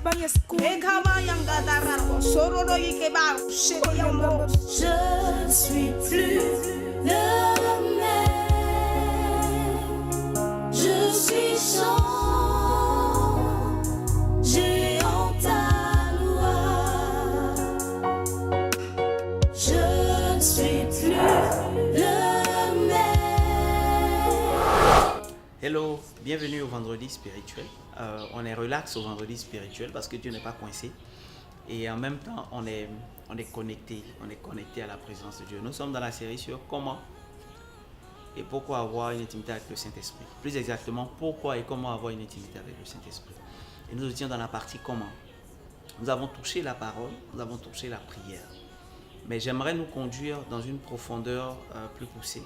Je ne suis plus le même. Je suis sans géant ta loi. Je ne suis plus le même. Hello, bienvenue au vendredi spirituel. On est relax au vendredi spirituel parce que Dieu n'est pas coincé. Et en même temps, on est connecté à la présence de Dieu. Nous sommes dans la série sur comment et pourquoi avoir une intimité avec le Saint-Esprit. Plus exactement, pourquoi et comment avoir une intimité avec le Saint-Esprit. Et nous étions dans la partie comment. Nous avons touché la parole, nous avons touché la prière. Mais j'aimerais nous conduire dans une profondeur plus poussée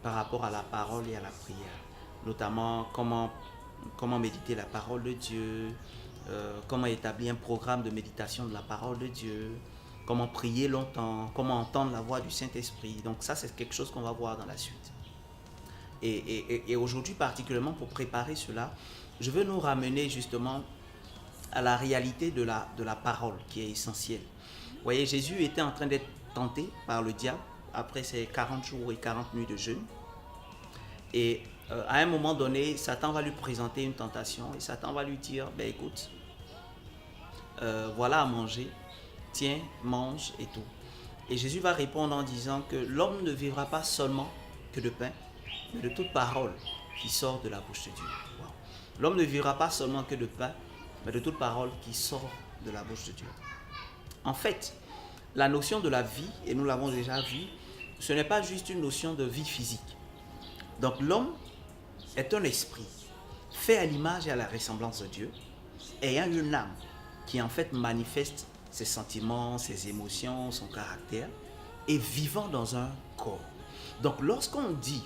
par rapport à la parole et à la prière. Notamment comment méditer la parole de Dieu, comment établir un programme de méditation de la parole de Dieu, comment prier longtemps, comment entendre la voix du Saint-Esprit. Donc ça, c'est quelque chose qu'on va voir dans la suite. Et aujourd'hui, particulièrement pour préparer cela, je veux nous ramener justement à la réalité de la parole qui est essentielle. Vous voyez, Jésus était en train d'être tenté par le diable après ses 40 jours et 40 nuits de jeûne. Et à un moment donné, Satan va lui présenter une tentation et Satan va lui dire, ben écoute, voilà à manger, tiens, mange et tout. Et Jésus va répondre en disant que l'homme ne vivra pas seulement que de pain, mais de toute parole qui sort de la bouche de Dieu. Wow. L'homme ne vivra pas seulement que de pain, mais de toute parole qui sort de la bouche de Dieu. En fait, la notion de la vie, et nous l'avons déjà vu, ce n'est pas juste une notion de vie physique. Donc l'homme est un esprit fait à l'image et à la ressemblance de Dieu, ayant une âme qui en fait manifeste ses sentiments, ses émotions, son caractère, et vivant dans un corps. Donc lorsqu'on dit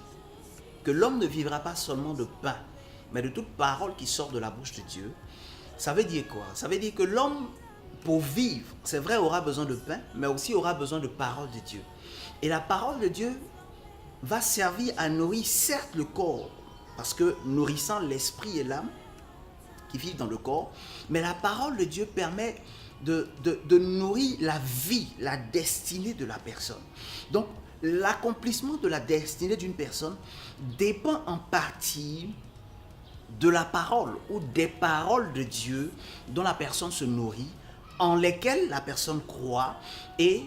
que l'homme ne vivra pas seulement de pain, mais de toute parole qui sort de la bouche de Dieu, ça veut dire quoi? Ça veut dire que l'homme, pour vivre, c'est vrai, aura besoin de pain, mais aussi aura besoin de parole de Dieu. Et la parole de Dieu va servir à nourrir certes le corps, parce que nourrissant l'esprit et l'âme qui vivent dans le corps, mais la parole de Dieu permet de nourrir la vie, la destinée de la personne. Donc, l'accomplissement de la destinée d'une personne dépend en partie de la parole ou des paroles de Dieu dont la personne se nourrit, en lesquelles la personne croit et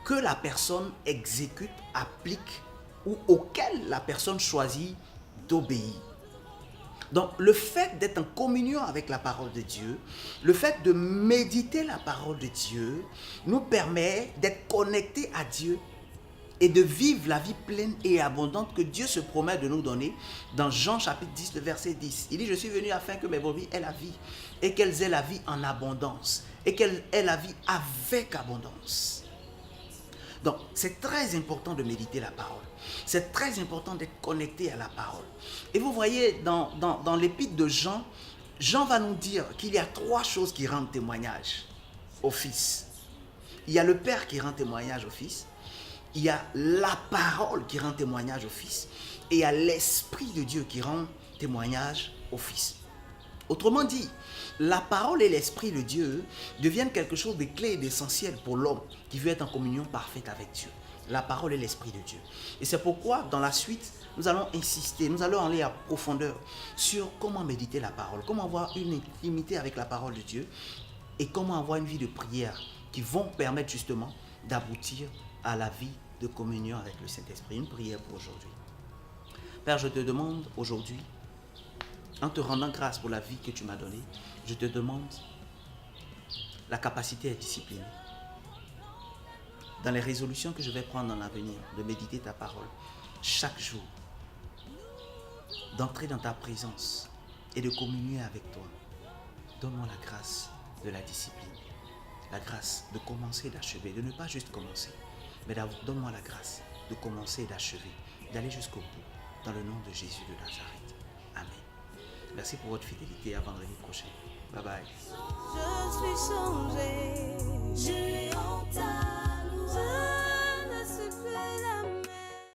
que la personne exécute, applique ou auquel la personne choisit d'obéir. Donc le fait d'être en communion avec la parole de Dieu, le fait de méditer la parole de Dieu nous permet d'être connectés à Dieu et de vivre la vie pleine et abondante que Dieu se promet de nous donner dans Jean chapitre 10, le verset 10. Il dit, je suis venu afin que mes brebis aient la vie et qu'elles aient la vie en abondance et qu'elles aient la vie avec abondance. Donc, c'est très important de méditer la parole. C'est très important d'être connecté à la parole. Et vous voyez, dans l'épître de Jean, Jean va nous dire qu'il y a 3 choses qui rendent témoignage au Fils. Il y a le Père qui rend témoignage au Fils. Il y a la parole qui rend témoignage au Fils. Et il y a l'Esprit de Dieu qui rend témoignage au Fils. Autrement dit, la parole et l'Esprit de Dieu deviennent quelque chose de clé et d'essentiel pour l'homme qui veut être en communion parfaite avec Dieu. La parole et l'Esprit de Dieu. Et c'est pourquoi, dans la suite, nous allons insister, nous allons aller à profondeur sur comment méditer la parole, comment avoir une intimité avec la parole de Dieu et comment avoir une vie de prière qui vont permettre justement d'aboutir à la vie de communion avec le Saint-Esprit. Une prière pour aujourd'hui. Père, je te demande aujourd'hui, en te rendant grâce pour la vie que tu m'as donnée, je te demande la capacité à être discipliné. Dans les résolutions que je vais prendre dans l'avenir, de méditer ta parole chaque jour, d'entrer dans ta présence et de communier avec toi. Donne-moi la grâce de la discipline, la grâce de commencer et d'achever, de ne pas juste commencer, mais donne-moi la grâce de commencer et d'achever, d'aller jusqu'au bout, dans le nom de Jésus de Nazareth. Amen. Merci pour votre fidélité. À vendredi prochain. Bye bye. Je suis changé, j'ai en ta loi.